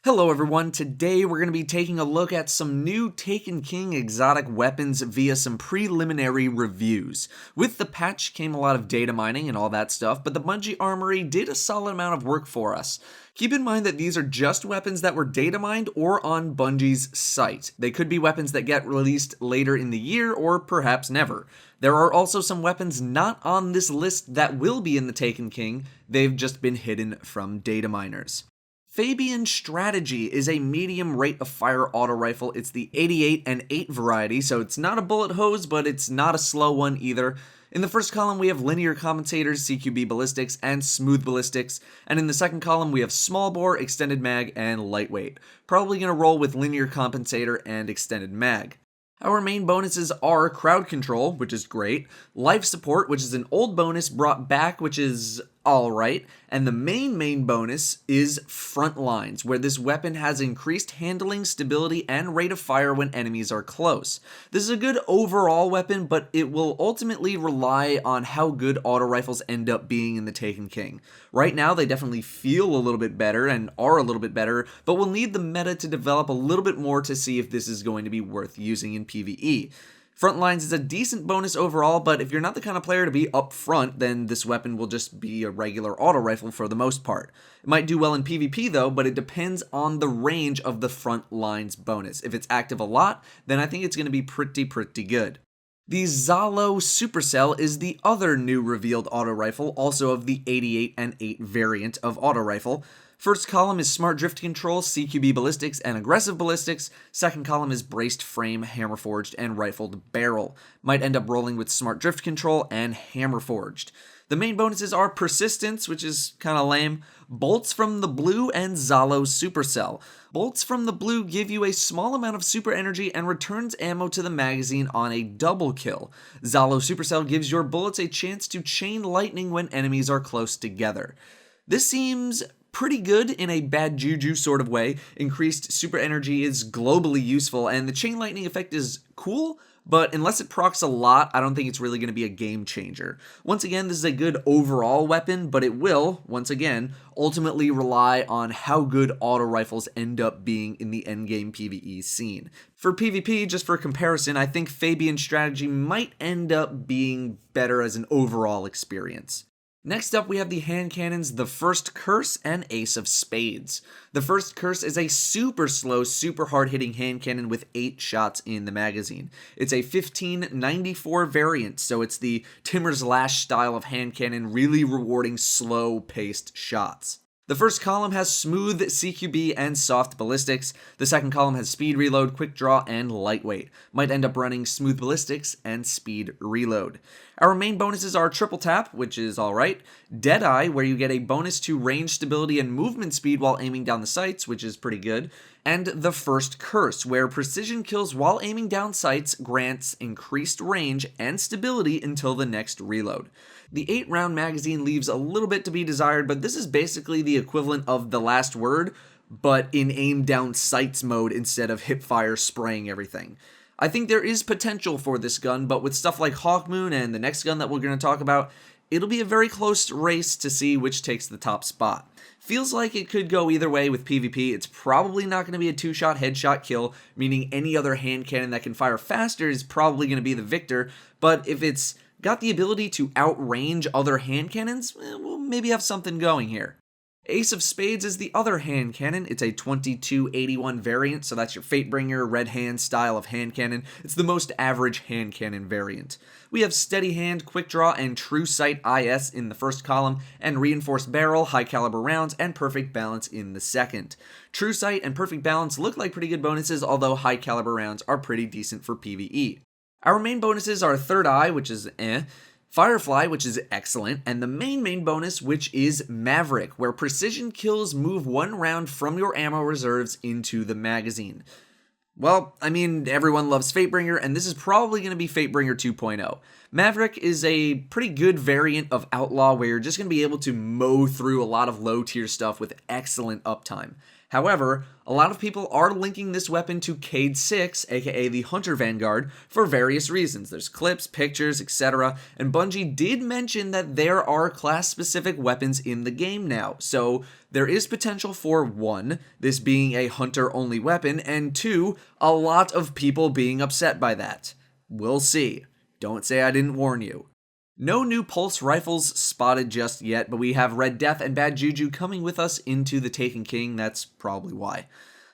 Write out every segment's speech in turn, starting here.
Hello everyone, today we're going to be taking a look at some new Taken King exotic weapons via some preliminary reviews. With the patch came a lot of data mining and all that stuff, but the Bungie Armory did a solid amount of work for us. Keep in mind that these are just weapons that were data mined or on Bungie's site. They could be weapons that get released later in the year or perhaps never. There are also some weapons not on this list that will be in the Taken King, they've just been hidden from data miners. Fabian Strategy is a medium rate of fire auto rifle. It's the 88 and 8 variety, so it's not a bullet hose, but it's not a slow one either. In the first column, we have linear compensators, CQB ballistics, and smooth ballistics, and in the second column, we have small bore, extended mag, and lightweight. Probably going to roll with linear compensator and extended mag. Our main bonuses are crowd control, which is great, life support, which is an old bonus brought back, which is alright, and the main bonus is front lines, where this weapon has increased handling, stability, and rate of fire when enemies are close. This is a good overall weapon, but it will ultimately rely on how good auto rifles end up being in the Taken King. Right now, they definitely feel a little bit better and are a little bit better, but we'll need the meta to develop a little bit more to see if this is going to be worth using in PvE. Frontlines is a decent bonus overall, but if you're not the kind of player to be up front, then this weapon will just be a regular auto rifle for the most part. It might do well in PvP though, but it depends on the range of the front lines bonus. If it's active a lot, then I think it's going to be pretty good. The Zhalo Supercell is the other new revealed auto rifle, also of the 88 and 8 variant of auto rifle. First column is smart drift control, CQB ballistics, and aggressive ballistics. Second column is braced frame, hammer forged, and rifled barrel. Might end up rolling with smart drift control and hammer forged. The main bonuses are persistence, which is kinda lame, bolts from the blue, and Zhalo Supercell. Bolts from the blue give you a small amount of super energy and returns ammo to the magazine on a double kill. Zhalo Supercell gives your bullets a chance to chain lightning when enemies are close together. This seems pretty good in a bad juju sort of way. Increased super energy is globally useful, and the chain lightning effect is cool, but unless it procs a lot, I don't think it's really going to be a game changer. Once again, this is a good overall weapon, but it will, once again, ultimately rely on how good auto rifles end up being in the endgame PvE scene. For PvP, just for comparison, I think Fabian Strategy might end up being better as an overall experience. Next up, we have the hand cannons, the First Curse and Ace of Spades. The First Curse is a super slow, super hard-hitting hand cannon with 8 shots in the magazine. It's a 1594 variant, so it's the Timur's Lash style of hand cannon, really rewarding slow-paced shots. The first column has smooth CQB and soft ballistics. The second column has speed reload, quick draw, and lightweight. Might end up running smooth ballistics and speed reload. Our main bonuses are triple tap, which is alright, Deadeye, where you get a bonus to range stability and movement speed while aiming down the sights, which is pretty good, and the First Curse, where precision kills while aiming down sights grants increased range and stability until the next reload. The 8-round magazine leaves a little bit to be desired, but this is basically the equivalent of the last word, but in aim down sights mode instead of hipfire spraying everything. I think there is potential for this gun, but with stuff like Hawkmoon and the next gun that we're going to talk about, it'll be a very close race to see which takes the top spot. Feels like it could go either way with PvP. It's probably not going to be a 2-shot headshot kill, meaning any other hand cannon that can fire faster is probably going to be the victor, but if it's got the ability to outrange other hand cannons, we'll maybe have something going here. Ace of Spades is the other hand cannon. It's a 2281 variant, so that's your Fatebringer, red hand style of hand cannon. It's the most average hand cannon variant. We have steady hand, quick draw, and true sight IS in the first column, and reinforced barrel, high caliber rounds, and perfect balance in the second. True sight and perfect balance look like pretty good bonuses, although high caliber rounds are pretty decent for PvE. Our main bonuses are Third Eye, which is Firefly, which is excellent, and the main bonus, which is Maverick, where precision kills move 1 round from your ammo reserves into the magazine. Well, I mean, everyone loves Fatebringer, and this is probably going to be Fatebringer 2.0. Maverick is a pretty good variant of Outlaw, where you're just going to be able to mow through a lot of low-tier stuff with excellent uptime. However, a lot of people are linking this weapon to Cade 6, aka the Hunter Vanguard, for various reasons. There's clips, pictures, etc., and Bungie did mention that there are class-specific weapons in the game now, so there is potential for 1, this being a hunter-only weapon, and 2, a lot of people being upset by that. We'll see. Don't say I didn't warn you. No new pulse rifles spotted just yet, but we have Red Death and Bad Juju coming with us into the Taken King, that's probably why.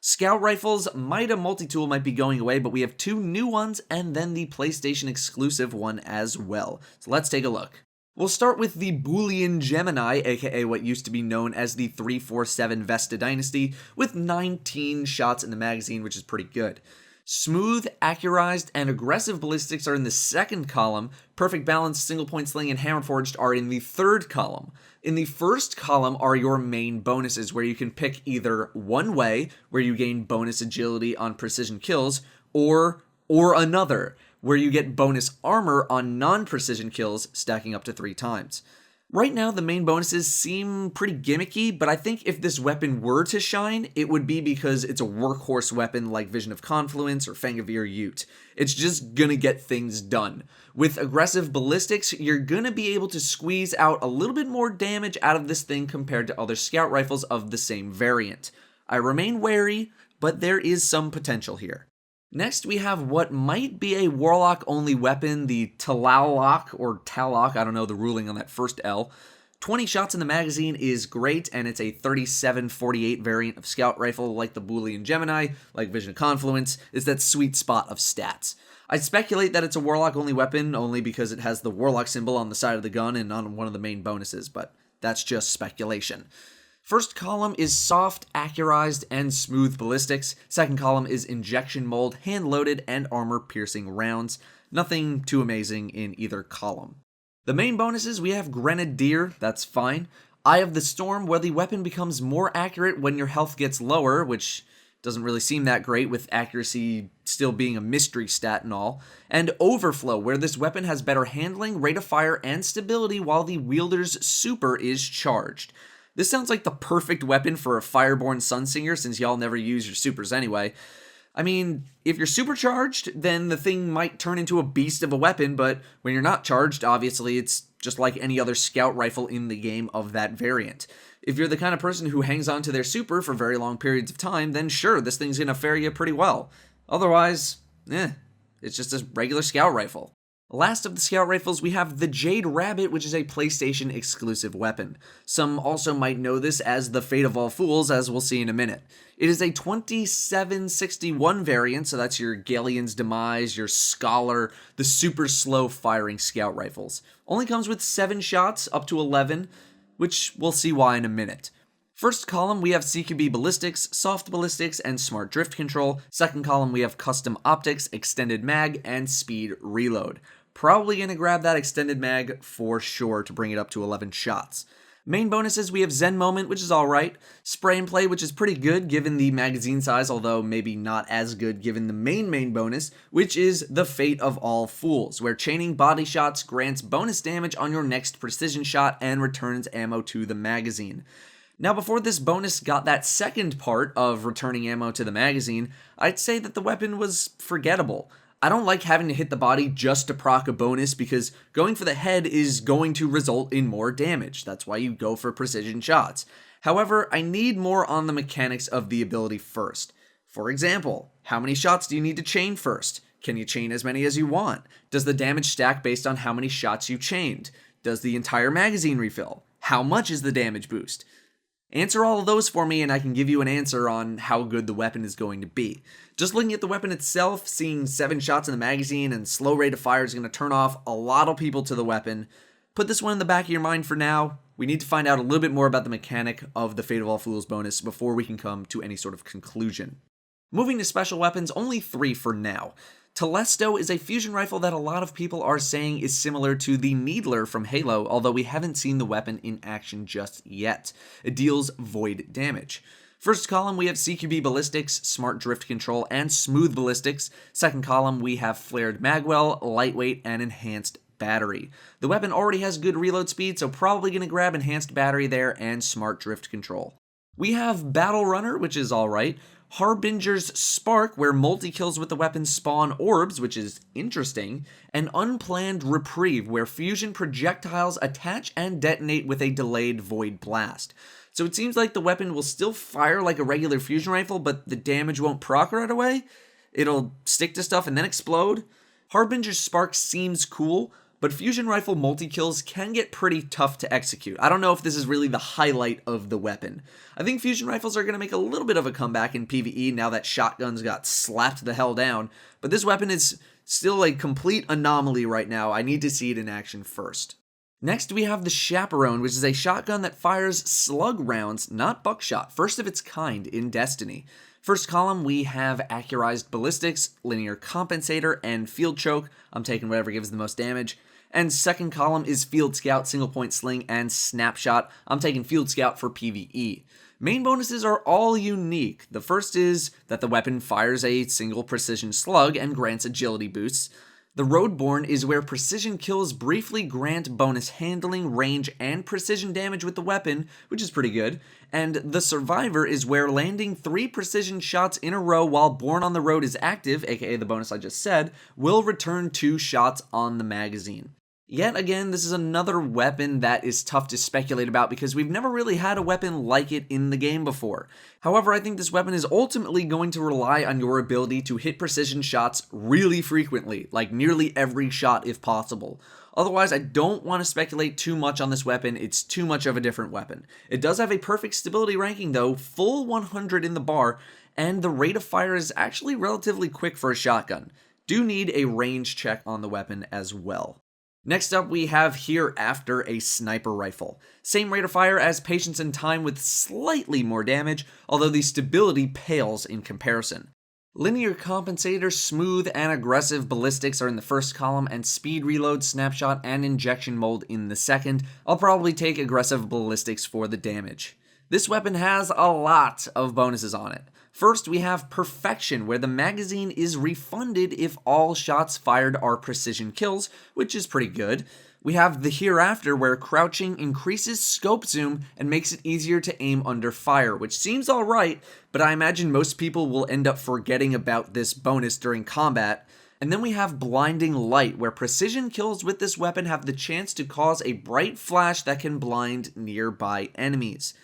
Scout rifles, Mida multi-tool might be going away, but we have 2 new ones and then the PlayStation exclusive one as well. So let's take a look. We'll start with the Boolean Gemini, aka what used to be known as the 347 Vesta Dynasty, with 19 shots in the magazine, which is pretty good. Smooth, accurized, and aggressive ballistics are in the second column. Perfect balance, single point sling, and hammer forged are in the third column. In the first column are your main bonuses, where you can pick either one way, where you gain bonus agility on precision kills, or another, where you get bonus armor on non-precision kills, stacking up to 3 times. Right now, the main bonuses seem pretty gimmicky, but I think if this weapon were to shine, it would be because it's a workhorse weapon like Vision of Confluence or Fangavir Ute. It's just gonna get things done. With aggressive ballistics, you're gonna be able to squeeze out a little bit more damage out of this thing compared to other scout rifles of the same variant. I remain wary, but there is some potential here. Next, we have what might be a Warlock-only weapon, the Tlaloc, or Tlaloc, I don't know the ruling on that first L. 20 shots in the magazine is great, and it's a 37-48 variant of scout rifle like the Boolean Gemini, like Vision of Confluence. It's that sweet spot of stats. I speculate that it's a Warlock-only weapon, only because it has the Warlock symbol on the side of the gun and on one of the main bonuses, but that's just speculation. First column is soft, accurized, and smooth ballistics. Second column is injection mold, hand-loaded, and armor-piercing rounds. Nothing too amazing in either column. The main bonuses, we have Grenadier, that's fine. Eye of the Storm, where the weapon becomes more accurate when your health gets lower, which doesn't really seem that great with accuracy still being a mystery stat and all. And Overflow, where this weapon has better handling, rate of fire, and stability while the wielder's super is charged. This sounds like the perfect weapon for a Fireborn Sunsinger, since y'all never use your supers anyway. I mean, if you're supercharged, then the thing might turn into a beast of a weapon, but when you're not charged, obviously it's just like any other scout rifle in the game of that variant. If you're the kind of person who hangs on to their super for very long periods of time, then sure, this thing's gonna fare you pretty well. Otherwise, it's just a regular scout rifle. Last of the scout rifles, we have the Jade Rabbit, which is a PlayStation exclusive weapon. Some also might know this as the Fate of All Fools, as we'll see in a minute. It is a 2761 variant, so that's your Galleon's Demise, your Scholar, the super slow firing scout rifles. Only comes with 7 shots, up to 11, which we'll see why in a minute. First column, we have CQB ballistics, soft ballistics, and smart drift control. Second column, we have custom optics, extended mag, and speed reload. Probably going to grab that extended mag for sure to bring it up to 11 shots. Main bonuses, we have Zen Moment, which is alright. Spray and Play, which is pretty good given the magazine size, although maybe not as good given the main bonus, which is the Fate of All Fools, where chaining body shots grants bonus damage on your next precision shot and returns ammo to the magazine. Now, before this bonus got that second part of returning ammo to the magazine, I'd say that the weapon was forgettable. I don't like having to hit the body just to proc a bonus because going for the head is going to result in more damage. That's why you go for precision shots. However, I need more on the mechanics of the ability first. For example, how many shots do you need to chain first? Can you chain as many as you want? Does the damage stack based on how many shots you chained? Does the entire magazine refill? How much is the damage boost? Answer all of those for me and I can give you an answer on how good the weapon is going to be. Just looking at the weapon itself, seeing 7 shots in the magazine and slow rate of fire is going to turn off a lot of people to the weapon. Put this one in the back of your mind for now. We need to find out a little bit more about the mechanic of the Fate of All Fools bonus before we can come to any sort of conclusion. Moving to special weapons, only 3 for now. Telesto is a fusion rifle that a lot of people are saying is similar to the Needler from Halo, although we haven't seen the weapon in action just yet. It deals void damage. First column, we have CQB ballistics, smart drift control, and smooth ballistics. Second column, we have flared magwell, lightweight, and enhanced battery. The weapon already has good reload speed, so probably going to grab enhanced battery there and smart drift control. We have Battle Runner, which is alright. Harbinger's Spark, where multi-kills with the weapon spawn orbs, which is interesting. And Unplanned Reprieve, where fusion projectiles attach and detonate with a delayed void blast. So it seems like the weapon will still fire like a regular fusion rifle, but the damage won't proc right away. It'll stick to stuff and then explode. Harbinger's Spark seems cool, but fusion rifle multi-kills can get pretty tough to execute. I don't know if this is really the highlight of the weapon. I think fusion rifles are going to make a little bit of a comeback in PvE now that shotguns got slapped the hell down, but this weapon is still a complete anomaly right now. I need to see it in action first. Next, we have the Chaperone, which is a shotgun that fires slug rounds, not buckshot, first of its kind in Destiny. First column, we have Accurized Ballistics, Linear Compensator, and Field Choke. I'm taking whatever gives the most damage. And second column is Field Scout, Single Point Sling, and Snapshot. I'm taking Field Scout for PvE. Main bonuses are all unique. The first is that the weapon fires a single precision slug and grants agility boosts. The Roadborne is where precision kills briefly grant bonus handling, range, and precision damage with the weapon, which is pretty good. And the Survivor is where landing 3 precision shots in a row while Born on the Road is active, aka the bonus I just said, will return 2 shots on the magazine. Yet again, this is another weapon that is tough to speculate about because we've never really had a weapon like it in the game before. However, I think this weapon is ultimately going to rely on your ability to hit precision shots really frequently, like nearly every shot if possible. Otherwise, I don't want to speculate too much on this weapon. It's too much of a different weapon. It does have a perfect stability ranking though, full 100 in the bar, and the rate of fire is actually relatively quick for a shotgun. Do need a range check on the weapon as well. Next up, we have Hereafter, a sniper rifle. Same rate of fire as Patience and Time with slightly more damage, although the stability pales in comparison. Linear Compensator, Smooth, and Aggressive Ballistics are in the first column, and Speed Reload, Snapshot, and Injection Mold in the second. I'll probably take Aggressive Ballistics for the damage. This weapon has a lot of bonuses on it. First, we have Perfection, where the magazine is refunded if all shots fired are precision kills, which is pretty good. We have the Hereafter, where crouching increases scope zoom and makes it easier to aim under fire, which seems alright, but I imagine most people will end up forgetting about this bonus during combat. And then we have Blinding Light, where precision kills with this weapon have the chance to cause a bright flash that can blind nearby enemies.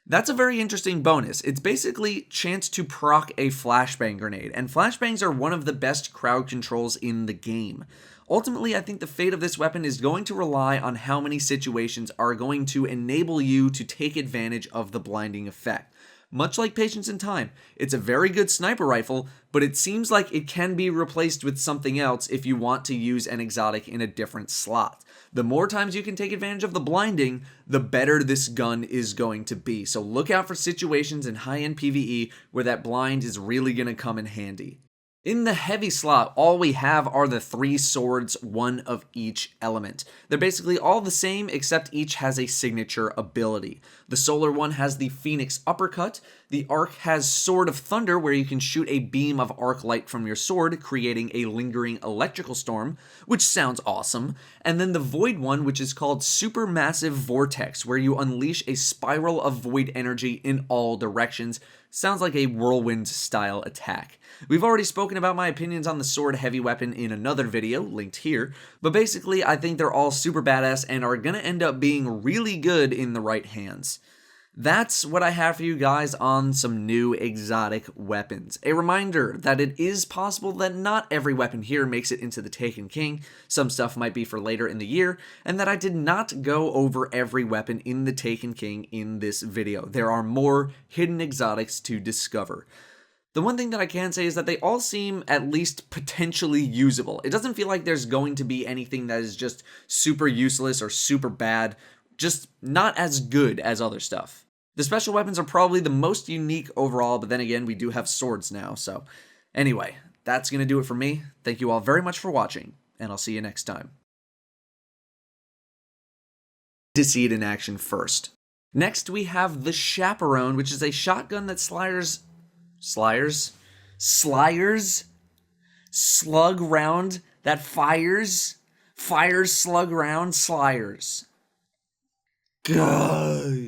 That's a very interesting bonus. It's basically chance to proc a flashbang grenade, and flashbangs are one of the best crowd controls in the game. Ultimately, I think the fate of this weapon is going to rely on how many situations are going to enable you to take advantage of the blinding effect. Much like Patience and Time, it's a very good sniper rifle, but it seems like it can be replaced with something else if you want to use an exotic in a different slot. The more times you can take advantage of the blinding, the better this gun is going to be. So look out for situations in high-end PvE where that blind is really going to come in handy. In the heavy slot, all we have are the 3 swords, one of each element. They're basically all the same, except each has a signature ability. The solar one has the Phoenix Uppercut, the arc has Sword of Thunder, where you can shoot a beam of arc light from your sword, creating a lingering electrical storm, which sounds awesome, and then the void one, which is called Supermassive Vortex, where you unleash a spiral of void energy in all directions. Sounds like a whirlwind-style attack. We've already spoken about my opinions on the sword heavy weapon in another video, linked here, but basically I think they're all super badass and are gonna end up being really good in the right hands. That's what I have for you guys on some new exotic weapons. A reminder that it is possible that not every weapon here makes it into the Taken King, some stuff might be for later in the year, and that I did not go over every weapon in the Taken King in this video. There are more hidden exotics to discover. The one thing that I can say is that they all seem at least potentially usable. It doesn't feel like there's going to be anything that is just super useless or super bad, just not as good as other stuff. The special weapons are probably the most unique overall, but then again, we do have swords now, so. Anyway, that's going to do it for me. Thank you all very much for watching, and I'll see you next time. To see it in action first. Next, we have the Chaperone, which is a shotgun that slug round that fires slug round slayers. Guys.